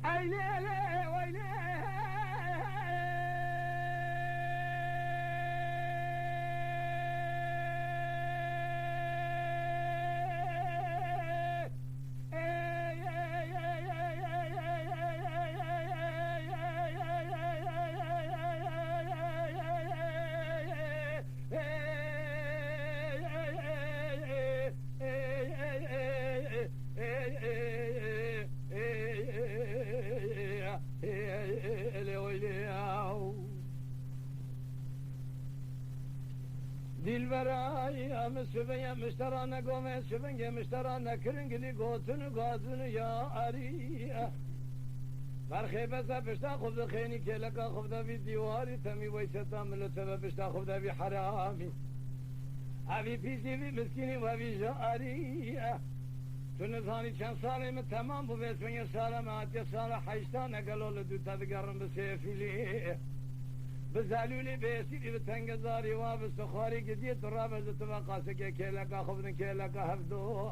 أي ليلي ويلي Dilberay amsübeye müşterana gome sübenge müşterana kringli gotunu gazını ya ariya Barkhebeza bişta khubda khayni kelaka khubda bi diwari tami veyseta milotebe bişta khubda bi harami Abi pisi bi miskini ve bi jariya Tunizani çen salimi tamam bu besmenge salama atya sala haşta negalolu düta digarın bi seyfili بزعلولي بيسيري بتنقزاري وابستخاري قديت الرابز تبقاسك كيلك خبن كيلك هفدو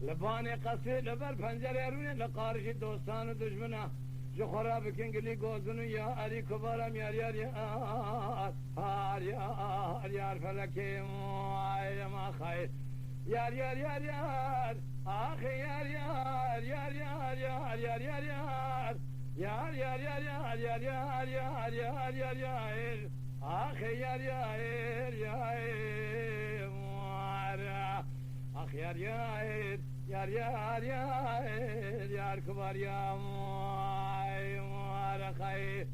لباني قصي لبر پنجري روني لقارشي دوستان دجمنا جو خرابك انقلي قوزنو يا علي كبارم يار يار يار يار يار يار فلكي يا ما خير يار يار يار يار اخي يار يار يار يار يار يار يار يار Yar yar yar yar yar yar yar yar yar yar Ah yar yar yar Ah yar yar yar yar yar yar kubar ya mar khay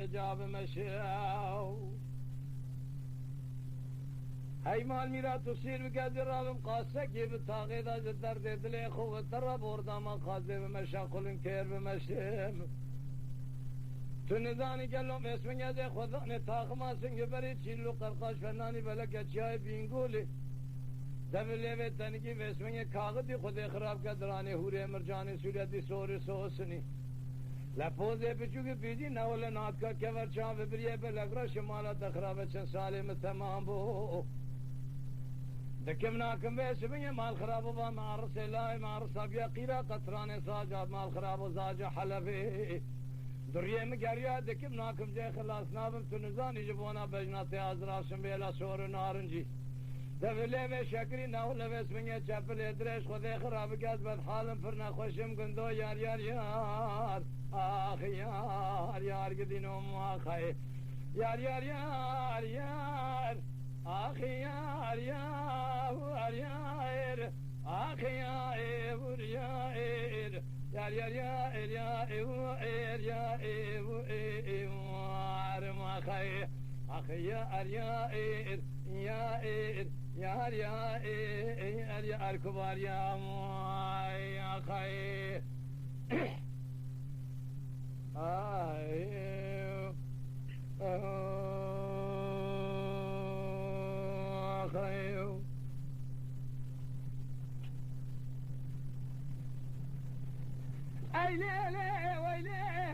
icab meşav Heymal mirat usir bikadir rabim qassa gibi tağida zidder dedile kuvvet tarab ordama qazi ve meşakulun kêr ve meşim Tunizani kellom esmin yaze khudani tağmasın geberi çillu qarqaş fennani beleke çay binguli Devle ve tenki ve esmin kağıdı khude kharab kadrani hure merjani sureti sori sosni Lapoze piçuki pidi navle naat ka kever çav ve biriye pe lagra şimala takhrabe çen salim tamam bu دكمناكم باسمية مع الخراب وما عرس الله مع عرس أبيا قيرا قطران ساجا مع الخراب وزاجا حلفي دريه مقاريا دكمناكم جاي خلاص نابم تنزاني جبونا بجناتي عزراشم بيلا سور نارنجي دفلي بشكري ناولا باسمية چپل ادريش خودي خراب قاز بد حالم فرنا خوشم قندو يار يار يار آخ يار يار قدينو مواخي يار يار يار يار آخي يار يار يار آخي يار يار يار يار يار يار يار يار ما خي آخي يار يار يار يار يار يار كبار يا يا خي خيو أي ليلي ويلي